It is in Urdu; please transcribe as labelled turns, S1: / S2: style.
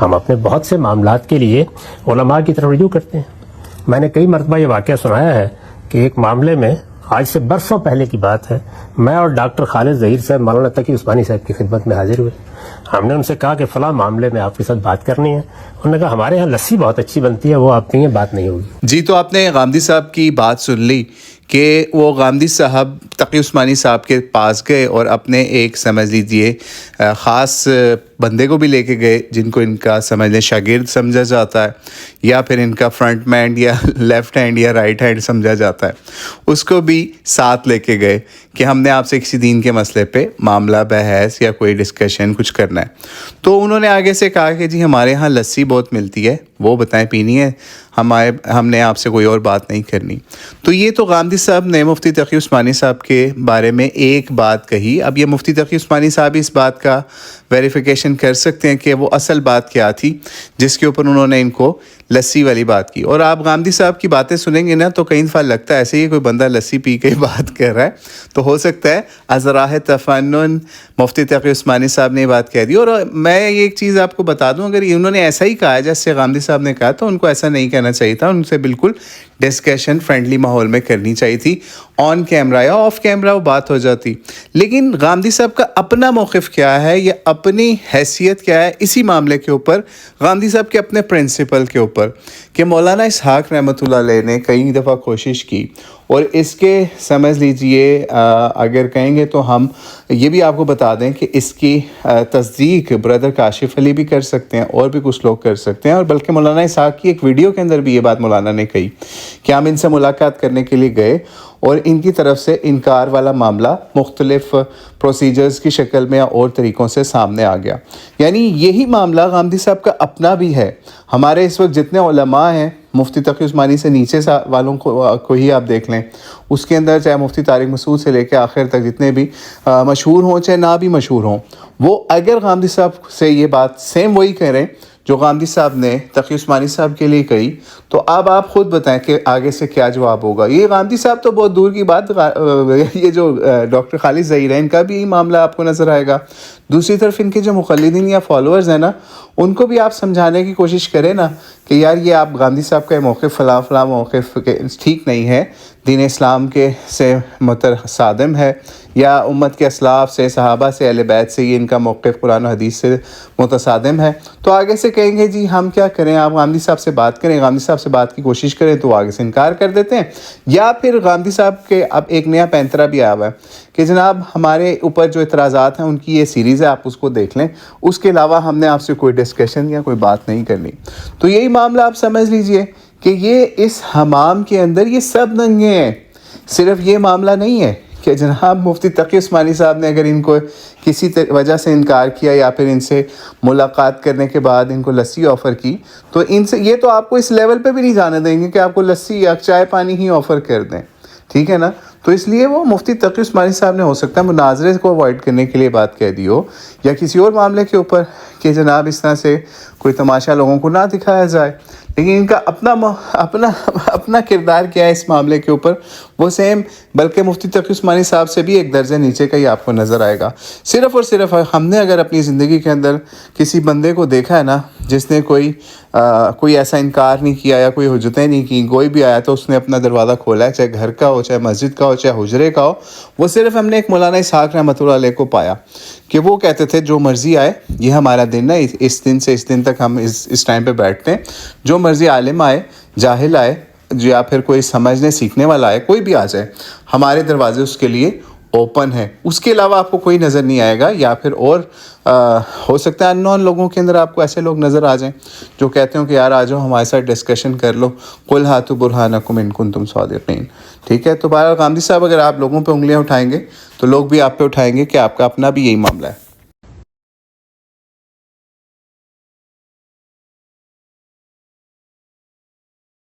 S1: ہم اپنے بہت سے معاملات کے لیے علماء کی طرف رجوع کرتے ہیں. میں نے کئی مرتبہ یہ واقعہ سنایا ہے کہ ایک معاملے میں آج سے برسوں پہلے کی بات ہے، میں اور ڈاکٹر خالد ظہیر صاحب مولانا تقی عثمانی صاحب کی خدمت میں حاضر ہوئے. ہم نے ان سے کہا کہ فلاں معاملے میں آپ کے ساتھ بات کرنی ہے. انہوں نے کہا ہمارے یہاں لسی بہت اچھی بنتی ہے، وہ آپ کہیں بات نہیں ہوگی.
S2: جی، تو آپ نے غامدی صاحب کی بات سن لی کہ وہ غامدی صاحب تقی عثمانی صاحب کے پاس گئے اور اپنے ایک سمجھ لیجیے خاص بندے کو بھی لے کے گئے، جن کو ان کا سمجھ لیں شاگرد سمجھا جاتا ہے، یا پھر ان کا فرنٹ مین یا لیفٹ ہینڈ یا رائٹ ہینڈ سمجھا جاتا ہے. اس کو بھی ساتھ لے کے گئے کہ ہم نے آپ سے کسی دین کے مسئلے پہ معاملہ بحث یا کوئی ڈسکشن کچھ کرنا ہے. تو انہوں نے آگے سے کہا کہ جی ہمارے ہاں لسی بہت ملتی ہے، وہ بتائیں پینی ہے، ہم نے آپ سے کوئی اور بات نہیں کرنی. تو یہ تو غامدی صاحب نے مفتی تقی عثمانی صاحب کے بارے میں ایک بات کہی. اب یہ مفتی تقی عثمانی صاحب اس بات کا ویریفیکیشن کر سکتے ہیں کہ وہ اصل بات کیا تھی جس کے اوپر انہوں نے ان کو لسی والی بات کی. اور آپ غامدی صاحب کی باتیں سنیں گے نا تو کئی دفعہ لگتا ہے ایسے ہی کوئی بندہ لسی پی کے بات کر رہا ہے. تو ہو سکتا ہے از راہ تفنن مفتی تقی عثمانی صاحب نے یہ بات کہہ دی. اور میں یہ ایک چیز آپ کو بتا دوں، اگر انہوں نے ایسا ہی کہا جیسے غامدی صاحب نے کہا تو ان کو ایسا نہیں کہنا چاہیے تھا. ان سے بالکل ڈسکشن فرینڈلی ماحول میں کرنی چاہیے تھی. آن کیمرہ یا آف کیمرہ وہ بات ہو جاتی. لیکن غامدی صاحب کا اپنا موقف کیا ہے یا اپنی حیثیت کیا ہے اسی معاملے کے اوپر، غامدی صاحب کے اپنے پرنسپل کے اوپر، کہ مولانا اسحاق رحمۃ اللہ علیہ نے کئی دفعہ کوشش کی. اور اس کے سمجھ لیجئے اگر کہیں گے تو ہم یہ بھی آپ کو بتا دیں کہ اس کی تصدیق بردر کاشف علی بھی کر سکتے ہیں اور بھی کچھ لوگ کر سکتے ہیں. اور بلکہ مولانا اسحاق کی ایک ویڈیو کے اندر بھی یہ بات مولانا نے کہی کہ ہم ان سے ملاقات کرنے کے لیے گئے اور ان کی طرف سے انکار والا معاملہ مختلف پروسیجرز کی شکل میں اور طریقوں سے سامنے آ گیا. یعنی یہی معاملہ غامدی صاحب کا اپنا بھی ہے. ہمارے اس وقت جتنے علماء ہیں مفتی تقی عثمانی سے نیچے والوں کو ہی آپ دیکھ لیں، اس کے اندر چاہے مفتی طارق مسعود سے لے کے آخر تک جتنے بھی مشہور ہوں چاہے نہ بھی مشہور ہوں، وہ اگر غامدی صاحب سے یہ بات سیم وہی کہہ رہے ہیں جو غامدی صاحب نے تقی عثمانی صاحب کے لیے کہی، تو اب آپ خود بتائیں کہ آگے سے کیا جواب ہوگا. یہ غامدی صاحب تو بہت دور کی بات، یہ جو ڈاکٹر خالد ظہیر ہیں ان کا بھی یہی معاملہ آپ کو نظر آئے گا. دوسری طرف ان کے جو مقلدین یا فالوورز ہیں نا، ان کو بھی آپ سمجھانے کی کوشش کریں نا کہ یار یہ آپ غامدی صاحب کا موقف فلاں موقف ٹھیک نہیں ہے، دین اسلام کے سے متصادم ہے، یا امت کے اسلاف سے، صحابہ سے، اہل بیت سے یہ ان کا موقف قرآن و حدیث سے متصادم ہے. تو آگے سے کہیں گے جی ہم کیا کریں، آپ غامدی صاحب سے بات کریں، غامدی صاحب سے بات کی کوشش کریں، تو آگے سے انکار کر دیتے ہیں. یا پھر غامدی صاحب کے اب ایک نیا پینترا بھی آیا ہوا ہے کہ جناب ہمارے اوپر جو اعتراضات ہیں ان کی یہ سیریز ہے، آپ اس کو دیکھ لیں، اس کے علاوہ ہم نے آپ سے کوئی ڈسکشن یا کوئی بات نہیں کرنی. تو یہی معاملہ آپ سمجھ لیجئے کہ یہ اس حمام کے اندر یہ سب ننگے ہیں. صرف یہ معاملہ نہیں ہے کہ جناب مفتی تقی عثمانی صاحب نے اگر ان کو کسی وجہ سے انکار کیا یا پھر ان سے ملاقات کرنے کے بعد ان کو لسی آفر کی، تو ان سے یہ تو آپ کو اس لیول پہ بھی نہیں جانے دیں گے کہ آپ کو لسی یا چائے پانی ہی آفر کر دیں. ٹھیک ہے نا؟ تو اس لیے وہ مفتی تقی عثمانی صاحب نے ہو سکتا ہے مناظرے کو اوائڈ کرنے کے لیے بات کہہ دی ہو، یا کسی اور معاملے کے اوپر کہ جناب اس طرح سے کوئی تماشا لوگوں کو نہ دکھایا جائے. لیکن ان کا اپنا کردار کیا ہے اس معاملے کے اوپر، وہ سیم بلکہ مفتی تقی عثمانی صاحب سے بھی ایک درجہ نیچے کا ہی آپ کو نظر آئے گا. صرف اور صرف ہم نے اگر اپنی زندگی کے اندر کسی بندے کو دیکھا ہے نا جس نے کوئی ایسا انکار نہیں کیا یا کوئی حجتیں نہیں کی، کوئی بھی آیا تو اس نے اپنا دروازہ کھولا ہے، چاہے گھر کا ہو، چاہے مسجد کا ہو، چاہے حجرے کا ہو، وہ صرف ہم نے ایک مولانا اسحاق رحمۃ اللہ علیہ کو پایا کہ وہ کہتے تھے جو مرضی آئے، یہ ہمارا دن ہے، اس دن سے اس دن تک ہم اس ٹائم پہ بیٹھتے ہیں، جو مرضی عالم آئے، جاہل آئے، یا پھر کوئی سمجھنے سیکھنے والا آئے، کوئی بھی آ جائے، ہمارے دروازے اس کے لیے اوپن ہے. اس کے علاوہ آپ کو کوئی نظر نہیں آئے گا. یا پھر اور ہو سکتا ہے انون لوگوں کے اندر آپ کو ایسے لوگ نظر آ جائیں جو کہتے ہوں کہ یار آ جاؤ ہمارے ساتھ ڈسکشن کر لو، قل ہاتوا برہانکم ان کنتم صادقین. ٹھیک ہے؟ تو بہرحال غامدی صاحب اگر آپ لوگوں پہ انگلیاں اٹھائیں گے تو لوگ بھی آپ پہ اٹھائیں گے کہ آپ کا اپنا بھی یہی معاملہ ہے.